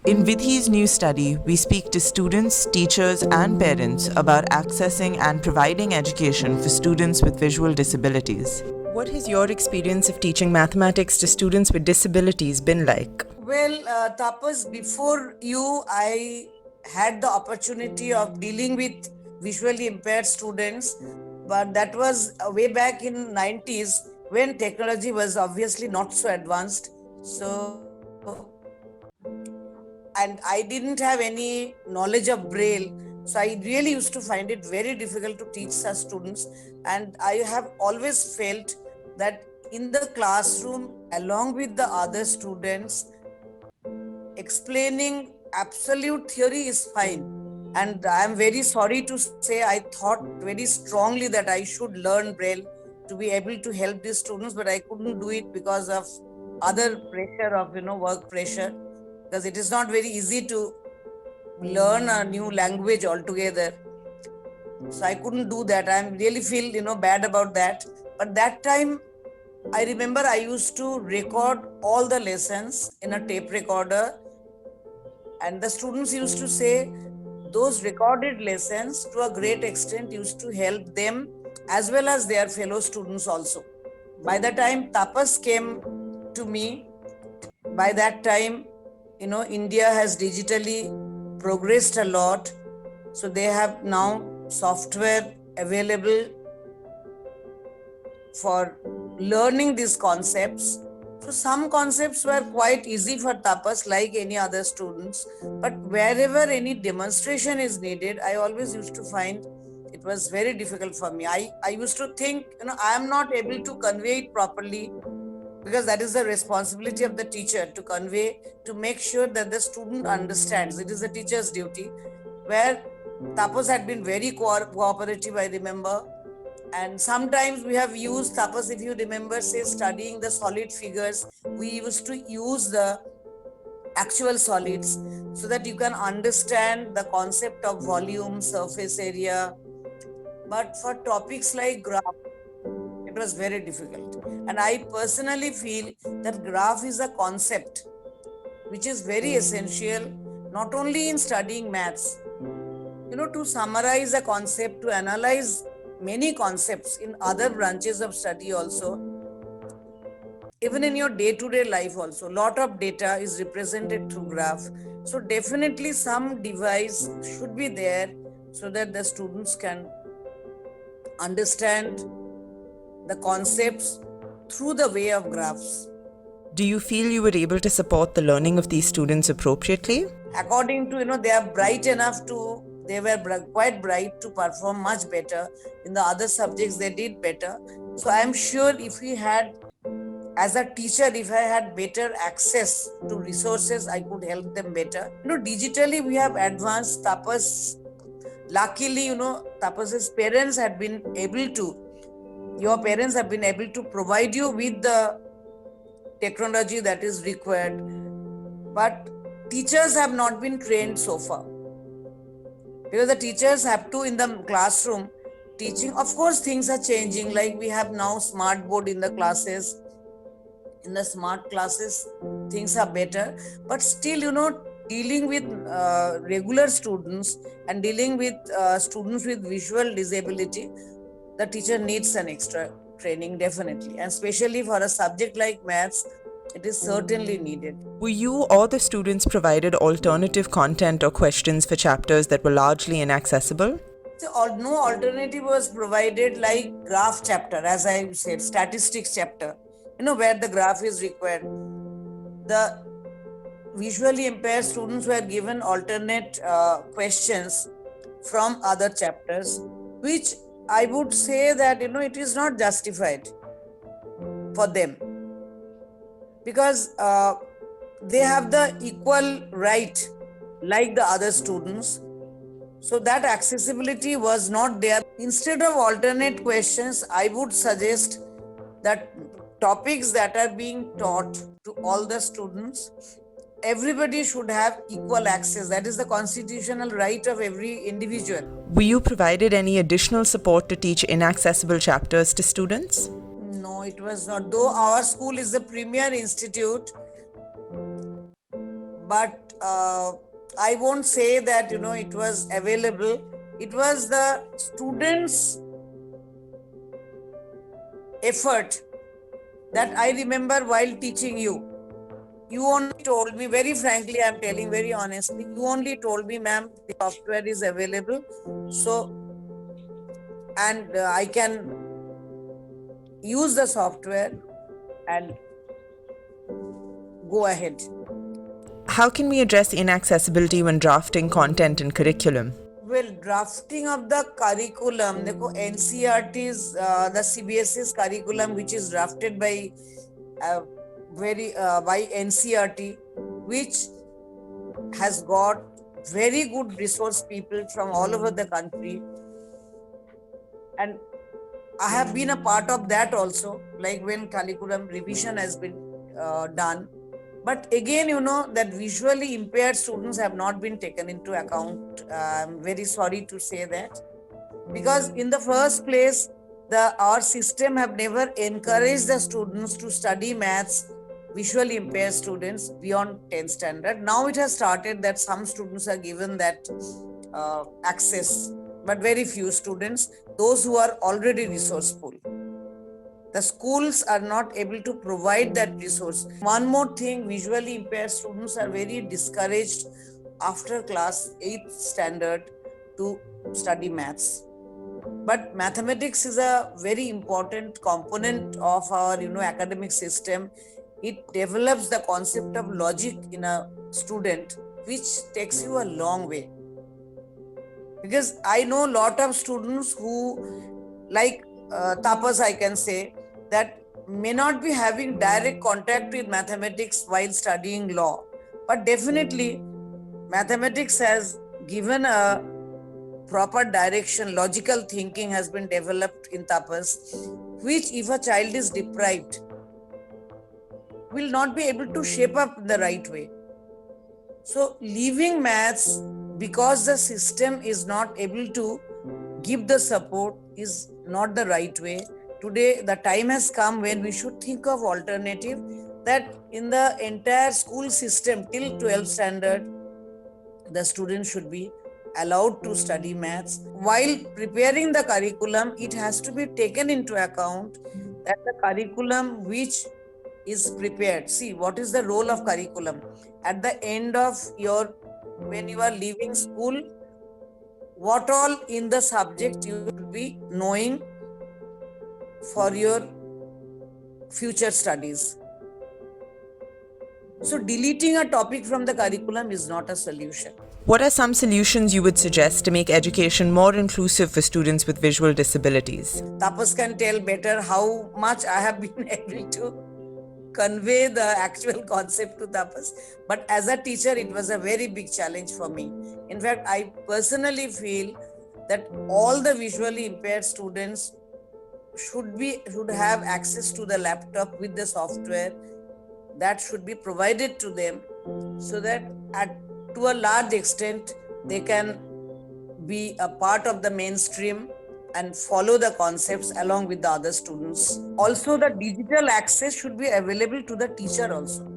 In Vidhi's new study, we speak to students, teachers, and parents about accessing and providing education for students with visual disabilities. What has your experience of teaching mathematics to students with disabilities been like? Well, Tapas, before you, I had the opportunity of dealing with visually impaired students, but that was way back in 90s when technology was obviously not so advanced. So, and I didn't have any knowledge of Braille. So I really used to find it very difficult to teach such students. And I have always felt that in the classroom, along with the other students, explaining absolute theory is fine. And I am very sorry to say, I thought very strongly that I should learn Braille to be able to help these students, but I couldn't do it because of other pressure of, work pressure, because it is not very easy to learn a new language altogether. So I couldn't do that. I really feel, bad about that. But that time, I remember I used to record all the lessons in a tape recorder, and the students used to say those recorded lessons to a great extent used to help them as well as their fellow students also. By the time Tapas came to me, by that time, India has digitally progressed a lot. So they have now software available for learning these concepts. So some concepts were quite easy for Tapas like any other students, but wherever any demonstration is needed, I always used to find it was very difficult for me. I used to think, I am not able to convey it properly, because that is the responsibility of the teacher to convey, to make sure that the student understands. It is the teacher's duty, where Tapas had been very cooperative, I remember. And sometimes we have used Tapas, if you remember, say studying the solid figures, we used to use the actual solids so that you can understand the concept of volume, surface area. But for topics like graph, it was very difficult. And I personally feel that graph is a concept which is very essential, not only in studying maths, to summarize a concept, to analyze many concepts in other branches of study also, even in your day-to-day life also, lot of data is represented through graph. So definitely some device should be there so that the students can understand the concepts through the way of graphs. Do you feel you were able to support the learning of these students appropriately? According to, they are bright enough to, they were quite bright to perform much better. In the other subjects, they did better. So I am sure if we had, as a teacher, if I had better access to resources, I could help them better. Digitally, we have advanced. Tapas, luckily, Tapas's parents had been able to, your parents have been able to provide you with the technology that is required. But teachers have not been trained so far, because the teachers have to, in the classroom teaching, of course things are changing, like we have now smart board in the classes. In the smart classes things are better, but still, dealing with regular students and dealing with students with visual disability, the teacher needs an extra training, definitely, and especially for a subject like maths, it is certainly needed. Were you or the students provided alternative content or questions for chapters that were largely inaccessible? So, no alternative was provided, like graph chapter, as I said, statistics chapter, where the graph is required. The visually impaired students were given alternate questions from other chapters, which I would say that, it is not justified for them, because they have the equal right like the other students. So that accessibility was not there. Instead of alternate questions, I would suggest that topics that are being taught to all the students, everybody should have equal access. That is the constitutional right of every individual. Were you provided any additional support to teach inaccessible chapters to students? No, it was not. Though our school is the premier institute, but I won't say that it was available. It was the students' effort that I remember while teaching you. You only told me, very frankly, I'm telling very honestly, you only told me, ma'am, the software is available. So, and I can use the software and go ahead. How can we address inaccessibility when drafting content and curriculum? Well, drafting of the curriculum, देखो NCERT's the CBSE's curriculum, which is drafted by by NCERT, which has got very good resource people from all over the country, and I have been a part of that also, like when curriculum revision has been done. But again, that visually impaired students have not been taken into account. I'm very sorry to say that. Because in the first place, our system have never encouraged the students to study maths, visually impaired students, beyond 10th standard. Now it has started that some students are given that access, but very few students, those who are already resourceful. The schools are not able to provide that resource. One more thing, visually impaired students are very discouraged after class 8th standard to study maths. But mathematics is a very important component of our academic system. It develops the concept of logic in a student, which takes you a long way. Because I know a lot of students who, like Tapas, I can say, that may not be having direct contact with mathematics while studying law. But definitely, mathematics has given a proper direction, logical thinking has been developed in Tapas, which if a child is deprived, will not be able to shape up in the right way. So leaving maths because the system is not able to give the support is not the right way. Today, the time has come when we should think of alternative, that in the entire school system till 12th standard, the students should be allowed to study maths. While preparing the curriculum, it has to be taken into account that the curriculum which is prepared. See, what is the role of curriculum? At the end of when you are leaving school, what all in the subject you will be knowing for your future studies. So deleting a topic from the curriculum is not a solution. What are some solutions you would suggest to make education more inclusive for students with visual disabilities? Tapas can tell better how much I have been able to convey the actual concept to Tapas. But as a teacher, it was a very big challenge for me. In fact, I personally feel that all the visually impaired students should have access to the laptop with the software that should be provided to them, so that to a large extent they can be a part of the mainstream and follow the concepts along with the other students. Also, the digital access should be available to the teacher also.